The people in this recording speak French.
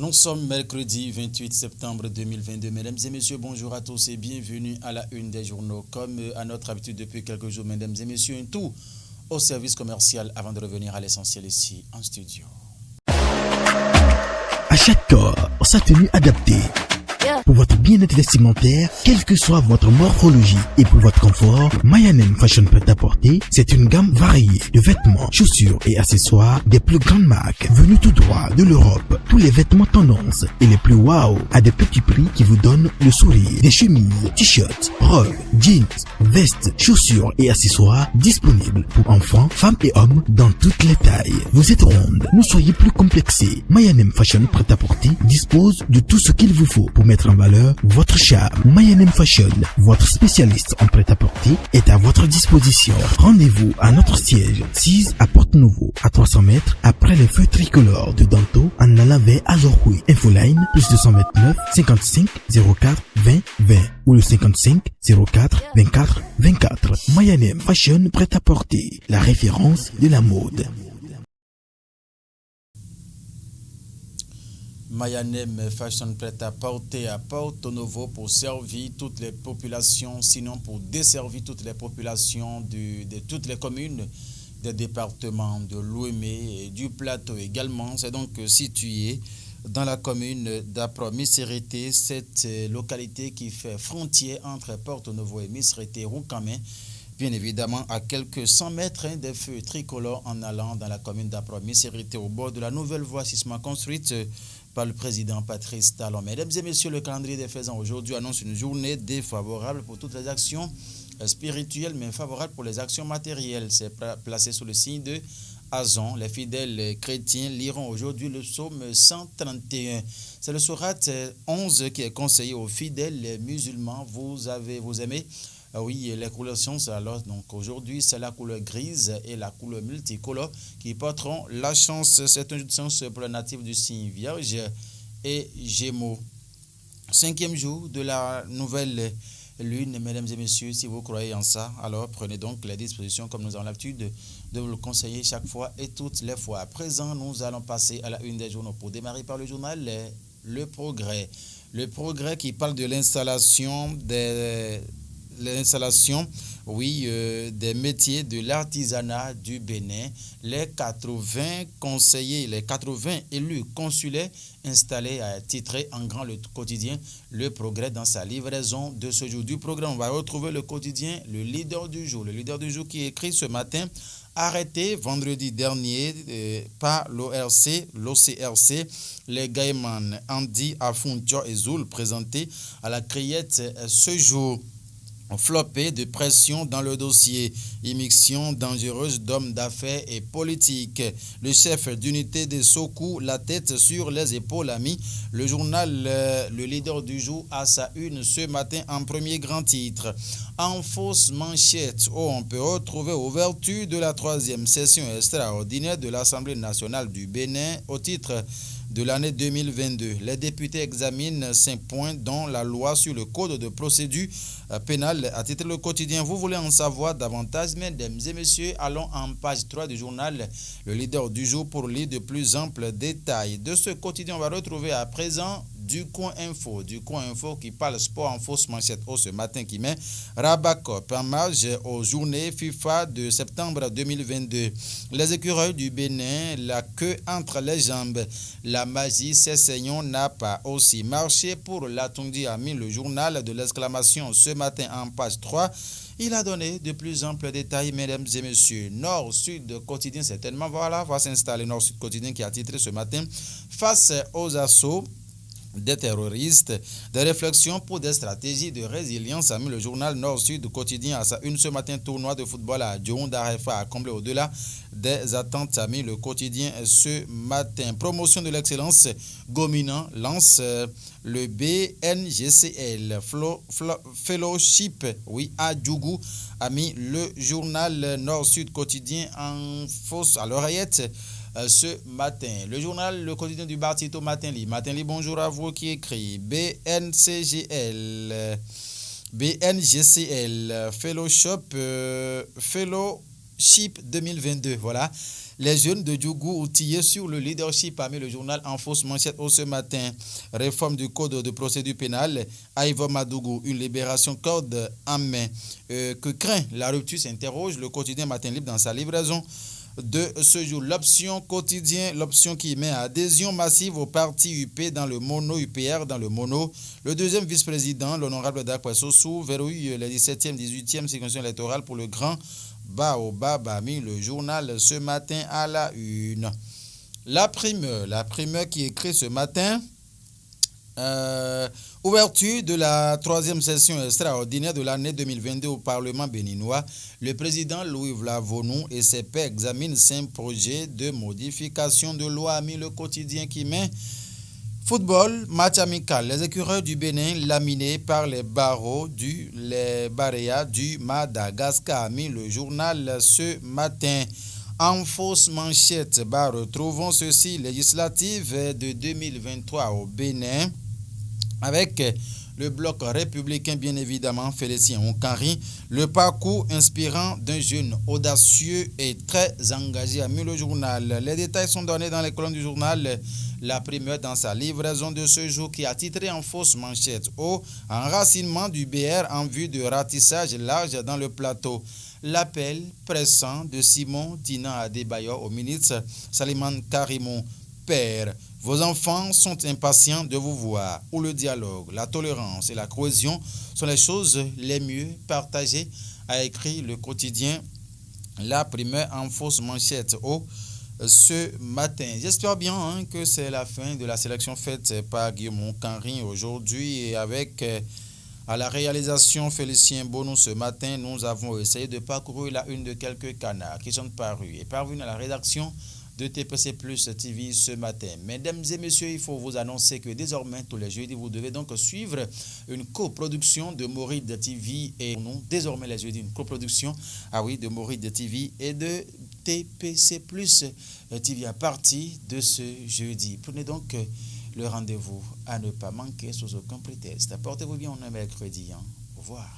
Nous sommes mercredi 28 septembre 2022. Mesdames et messieurs, bonjour à tous et bienvenue à la une des journaux. Comme à notre habitude depuis quelques jours, mesdames et messieurs, un tout au service commercial avant de revenir à l'essentiel ici en studio. À chaque corps, sa tenue adaptée. Pour votre bien-être vestimentaire, quelle que soit votre morphologie et pour votre confort, Mayanem Fashion Prêt-à-Porter, c'est une gamme variée de vêtements, chaussures et accessoires des plus grandes marques venues tout droit de l'Europe. Tous les vêtements tendances et les plus wow à des petits prix qui vous donnent le sourire. Des chemises, t-shirts, robes, jeans, vestes, chaussures et accessoires disponibles pour enfants, femmes et hommes dans toutes les tailles. Vous êtes ronde, ne soyez plus complexés. Mayanem Fashion Prêt-à-Porter dispose de tout ce qu'il vous faut pour mettre en valeur votre charme. Mayanem Fashion, votre spécialiste en prêt-à-porter, est à votre disposition. Rendez-vous à notre siège 6 à Porte-Nouveau, à 300 mètres après les feux tricolores de Danto en allant vers Azorkoui. Infoline plus 229 55 04 20 20 ou le 55 04 24 24. Mayanem Fashion Prêt-à-Porter, la référence de la mode. Mayanem Fashion Prêt-à-Porter à Porto-Novo pour servir toutes les populations, sinon pour desservir toutes les populations de toutes les communes des départements de l'Ouémé et du Plateau également. C'est donc situé dans la commune d'Apro-Misserité, cette localité qui fait frontière entre Porto-Novo et Misserité-Roucamin. Bien évidemment, à quelques 100 mètres des feux tricolores en allant dans la commune d'Apro-Misserité au bord de la nouvelle voie sismique construite par le président Patrice Talon. Mesdames et messieurs, le calendrier des faisans aujourd'hui annonce une journée défavorable pour toutes les actions spirituelles, mais favorable pour les actions matérielles. C'est placé sous le signe de Azon. Les fidèles chrétiens liront aujourd'hui le psaume 131. C'est le sourate 11 qui est conseillé aux fidèles musulmans. Vous aimez oui, les couleurs sont alors donc aujourd'hui c'est la couleur grise et la couleur multicolore qui porteront la chance. C'est une chance pour les natifs du signe Vierge et Gémeaux. 5e jour de la nouvelle lune, mesdames et messieurs, si vous croyez en ça, alors prenez donc les dispositions comme nous avons l'habitude de vous le conseiller chaque fois et toutes les fois. À présent, nous allons passer à la une des journaux pour démarrer par le journal Le Progrès. Le Progrès qui parle de l'installation des des métiers de l'artisanat du Bénin. Les 80 conseillers, les 80 élus consulaires installés à titrer en grand le quotidien Le Progrès dans sa livraison de ce jour. Du programme, on va retrouver le quotidien Le Leader du jour. Le Leader du jour qui écrit ce matin: arrêté vendredi dernier par l'OCRC, les Gaïman Andy Afuntio et Zoul présentés à la Criette ce jour. Flopé de pression dans le dossier immixtion dangereuse d'hommes d'affaires et politiques. Le chef d'unité des Sokou, la tête sur les épaules, a mis le journal Le Leader du jour à sa une ce matin en premier grand titre. En fausse manchette, on peut retrouver ouverture de la 3e session extraordinaire de l'Assemblée nationale du Bénin au titre de l'année 2022. Les députés examinent 5 points dont la loi sur le code de procédure pénale, à titre le quotidien. Vous voulez en savoir davantage, mesdames et messieurs, allons en page 3 du journal Le Leader du jour pour lire de plus amples détails. De ce quotidien, on va retrouver à présent du Coin Info qui parle sport en fausse manchette ce matin qui met Rabacop en marge aux journées FIFA de septembre 2022. Les écureuils du Bénin, la queue entre les jambes. La magie Cessignon n'a pas aussi marché pour l'Atundi, a mis le journal de l'exclamation ce matin en page 3. Il a donné de plus amples détails, mesdames et messieurs. Nord-Sud quotidien, certainement, voilà, va s'installer Nord-Sud quotidien qui a titré ce matin face aux assauts des terroristes, des réflexions pour des stratégies de résilience, a mis le journal Nord-Sud quotidien à sa une ce matin. Tournoi de football à Djoun d'Arefa a comblé au-delà des attentes, a mis le quotidien ce matin. Promotion de l'excellence, Gominan lance le BNGCL Fellowship à Djougou, a mis le journal Nord-Sud quotidien en fausse à l'oreillette ce matin. Le journal Le Quotidien du Bartito Matinli, bonjour à vous, qui écrit BNGCL Fellowship Leadership 2022. Voilà. Les jeunes de Djougou outillés sur le leadership parmi le journal en fausse manchette ce matin. Réforme du code de procédure pénale. Aïva Madougou, une libération code en main. Que craint la rupture s'interroge le quotidien Matin Libre dans sa livraison de ce jour. L'option quotidien, l'option qui met adhésion massive au parti UP dans le mono, UPR dans le mono. Le deuxième vice-président, l'honorable Dakwa Sossou, verrouille les 17e, 18e circonscriptions électorales pour le grand Baobab, a mis le journal ce matin à la une. La primeur qui écrit ce matin, ouverture de la troisième session extraordinaire de l'année 2022 au Parlement béninois. Le président Louis Vlavonou et ses pairs examinent 5 projets de modification de loi, a mis le quotidien qui met. Football, match amical. Les écureuils du Bénin laminés par les Baréas du Madagascar, a mis le journal ce matin. En fausse manchette, retrouvons ceci, législative de 2023 au Bénin, avec le bloc républicain, bien évidemment, Félicien Onkari. Le parcours inspirant d'un jeune audacieux et très engagé, a mis le journal. Les détails sont donnés dans les colonnes du journal. La primeur dans sa livraison de ce jour qui a titré en fausse manchette au enracinement du BR en vue de ratissage large dans le plateau. L'appel pressant de Simon Tina Adebayor au ministre Saliman Karimou. Père, vos enfants sont impatients de vous voir. Où le dialogue, la tolérance et la cohésion sont les choses les mieux partagées, a écrit le quotidien La Primeur en fausse manchette ce matin. J'espère bien que c'est la fin de la sélection faite par Guillaume Canry aujourd'hui et avec à la réalisation Félicien Bono ce matin, nous avons essayé de parcourir la une de quelques canards qui sont parus et parvenus à la rédaction de TPC Plus TV ce matin. Mesdames et messieurs, il faut vous annoncer que désormais, tous les jeudis, vous devez donc suivre une coproduction de Moride TV et nous, désormais les jeudis, une coproduction, de Moride TV et de TPC Plus TV à partir de ce jeudi. Prenez donc le rendez-vous à ne pas manquer sous aucun prétexte. Portez-vous bien, on est mercredi. Au revoir.